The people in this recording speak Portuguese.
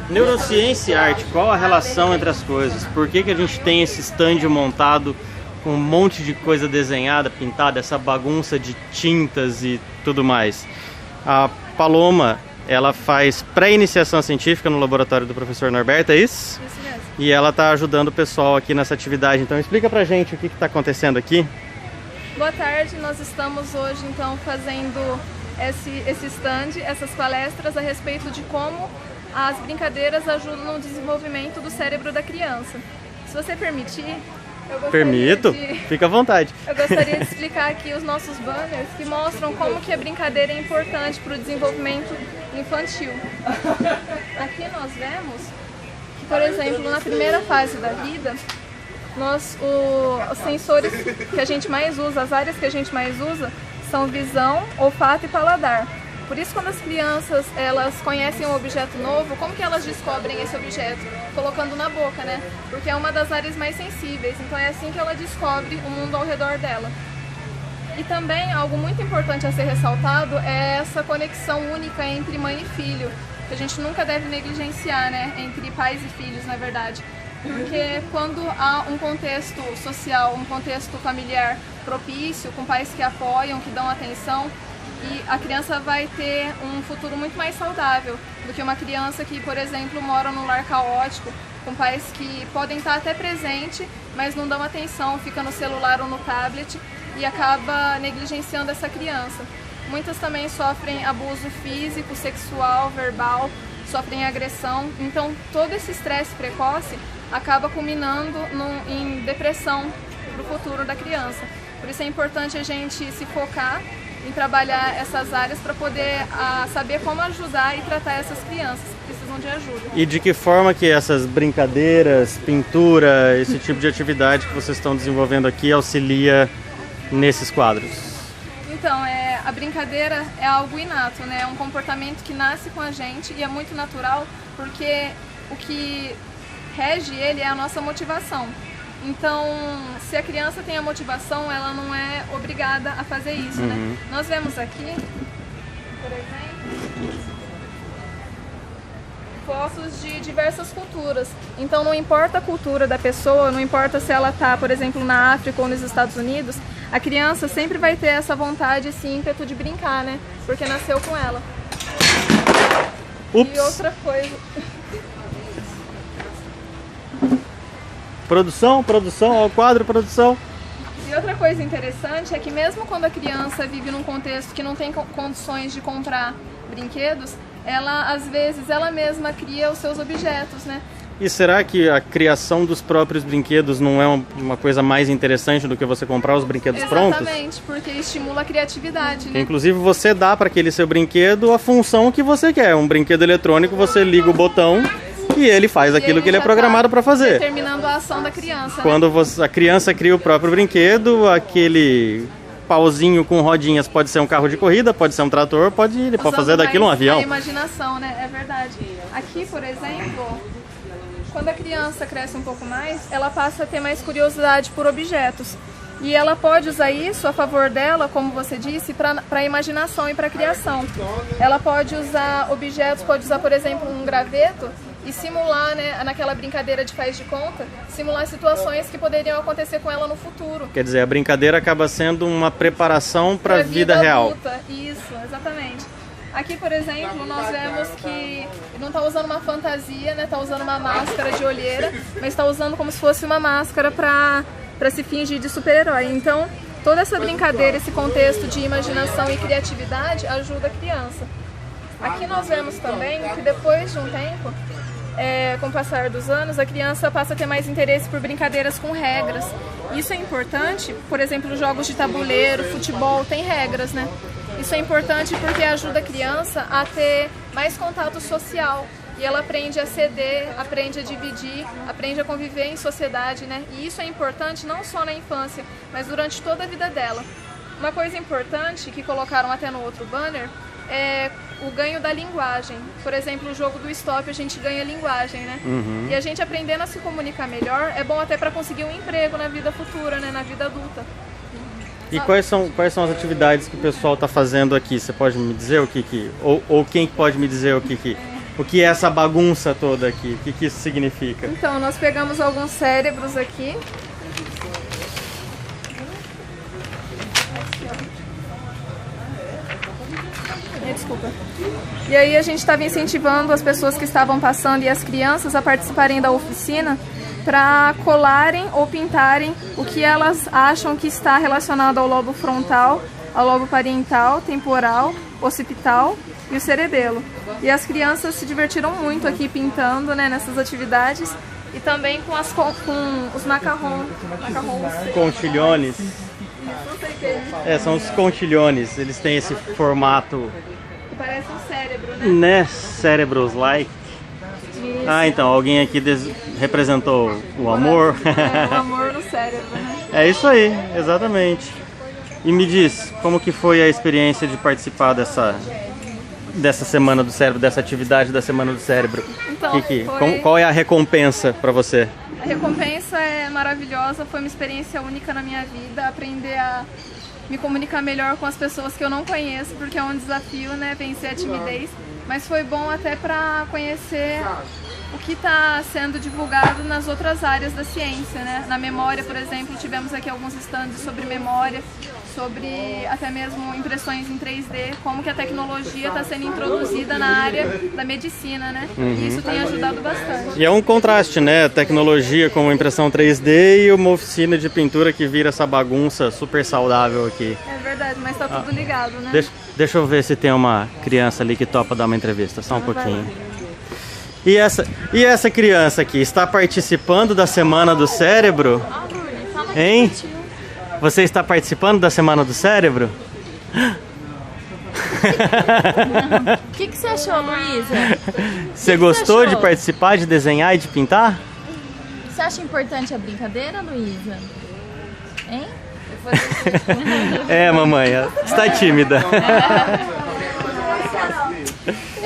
Neurociência e arte, qual a relação entre as coisas? Por que a gente tem esse stand montado com um monte de coisa desenhada, pintada, essa bagunça de tintas e tudo mais? A Paloma, ela faz pré-iniciação científica no laboratório do professor Norberto, é isso? Isso mesmo. E ela está ajudando o pessoal aqui nessa atividade. Então explica pra gente o que está acontecendo aqui. Boa tarde, nós estamos hoje então fazendo esse stand, essas palestras a respeito de como as brincadeiras ajudam no desenvolvimento do cérebro da criança. Se você permitir, eu gostaria Fica à vontade. Eu gostaria de explicar aqui os nossos banners que mostram como que a brincadeira é importante para o desenvolvimento infantil. Aqui nós vemos que, por exemplo, na primeira fase da vida, os sensores que a gente mais usa, as áreas que a gente mais usa, são visão, olfato e paladar. Por isso, quando as crianças elas conhecem um objeto novo, como que elas descobrem esse objeto? Colocando na boca, né? Porque é uma das áreas mais sensíveis, então é assim que ela descobre o mundo ao redor dela. E também, algo muito importante a ser ressaltado é essa conexão única entre mãe e filho, que a gente nunca deve negligenciar, né? Entre pais e filhos, na verdade. Porque quando há um contexto social, um contexto familiar propício, com pais que apoiam, que dão atenção, e a criança vai ter um futuro muito mais saudável do que uma criança que, por exemplo, mora num lar caótico, com pais que podem estar até presentes, mas não dão atenção, fica no celular ou no tablet e acaba negligenciando essa criança. Muitas também sofrem abuso físico, sexual, verbal, sofrem agressão, então todo esse estresse precoce acaba culminando em depressão para o futuro da criança. Por isso é importante a gente se focar em trabalhar essas áreas para poder saber como ajudar e tratar essas crianças que precisam de ajuda. E de que forma que essas brincadeiras, pintura, esse tipo de atividade que vocês estão desenvolvendo aqui auxilia nesses quadros? Então, a brincadeira é algo inato, né? É um comportamento que nasce com a gente e é muito natural porque o que rege ele é a nossa motivação. Então, se a criança tem a motivação, ela não é obrigada a fazer isso, né? Nós vemos aqui, por exemplo, fotos de diversas culturas. Então, não importa a cultura da pessoa, não importa se ela está, por exemplo, na África ou nos Estados Unidos, a criança sempre vai ter essa vontade, esse ímpeto de brincar, né? Porque nasceu com ela. Ups. E outra coisa... Produção, ao quadro, produção. E outra coisa interessante é que mesmo quando a criança vive num contexto que não tem condições de comprar brinquedos, ela, às vezes, ela mesma cria os seus objetos, né? E será que a criação dos próprios brinquedos não é uma coisa mais interessante do que você comprar os brinquedos prontos? Exatamente, porque estimula a criatividade, né? Inclusive você dá para aquele seu brinquedo a função que você quer. Um brinquedo eletrônico, você liga o botão e ele faz aquilo que ele é programado para fazer. Determinando a ação da criança. Quando a criança cria o próprio brinquedo, aquele pauzinho com rodinhas pode ser um carro de corrida, pode ser um trator, ele pode fazer daquilo um avião. A imaginação, né? É verdade. Aqui, por exemplo, quando a criança cresce um pouco mais, ela passa a ter mais curiosidade por objetos. E ela pode usar isso a favor dela, como você disse, para a imaginação e para a criação. Ela pode usar objetos, pode usar, por exemplo, um graveto e simular, né, naquela brincadeira de faz de conta, simular situações que poderiam acontecer com ela no futuro. Quer dizer, a brincadeira acaba sendo uma preparação para a vida real. Adulta. Isso, exatamente. Aqui, por exemplo, nós vemos que ele não está usando uma fantasia, né, está usando uma máscara de olheira, mas está usando como se fosse uma máscara para se fingir de super-herói. Então, toda essa brincadeira, esse contexto de imaginação e criatividade ajuda a criança. Aqui nós vemos também que depois de um tempo, com o passar dos anos, a criança passa a ter mais interesse por brincadeiras com regras. Isso é importante, por exemplo, jogos de tabuleiro, futebol, tem regras, né? Isso é importante porque ajuda a criança a ter mais contato social. E ela aprende a ceder, aprende a dividir, aprende a conviver em sociedade, né? E isso é importante não só na infância, mas durante toda a vida dela. Uma coisa importante que colocaram até no outro banner é o ganho da linguagem. Por exemplo, o jogo do stop a gente ganha linguagem, né? E a gente aprendendo a se comunicar melhor é bom até para conseguir um emprego na vida futura, né? Na vida adulta. E quais são as atividades que o pessoal está fazendo aqui? Você pode me dizer o que ou quem pode me dizer o que O que é essa bagunça toda aqui? O que isso significa? Então, nós pegamos alguns cérebros aqui. Desculpa. E aí a gente estava incentivando as pessoas que estavam passando e as crianças a participarem da oficina para colarem ou pintarem o que elas acham que está relacionado ao lobo frontal, ao lobo parietal, temporal, occipital e o cerebelo. E as crianças se divertiram muito aqui pintando, né, nessas atividades e também com os macarrons. Conchilhones. Não sei o que é. São os conchilhones. Eles têm esse formato... Parece um cérebro, né? Né? Cérebros like. Isso. Ah, então, alguém aqui representou o amor. O amor no cérebro, né? É isso aí, exatamente. E me diz, como que foi a experiência de participar dessa Semana do Cérebro, dessa atividade da Semana do Cérebro? Então, qual é a recompensa para você? A recompensa é maravilhosa, foi uma experiência única na minha vida, aprender a me comunicar melhor com as pessoas que eu não conheço, porque é um desafio, né, vencer a timidez, mas foi bom até para conhecer o que está sendo divulgado nas outras áreas da ciência, né? Na memória, por exemplo, tivemos aqui alguns estandes sobre memória, sobre até mesmo impressões em 3D, como que a tecnologia está sendo introduzida na área da medicina, né? E isso tem ajudado bastante. E é um contraste, né? Tecnologia como impressão 3D e uma oficina de pintura que vira essa bagunça super saudável aqui. É verdade, mas está tudo ligado, né? Deixa eu ver se tem uma criança ali que topa dar uma entrevista, só um pouquinho. E essa criança aqui, está participando da Semana do Cérebro? Hein? Você está participando da Semana do Cérebro? O que você achou, Luísa? Você gostou de participar, de desenhar e de pintar? Você acha importante a brincadeira, Luísa? Hein? Mamãe, está tímida.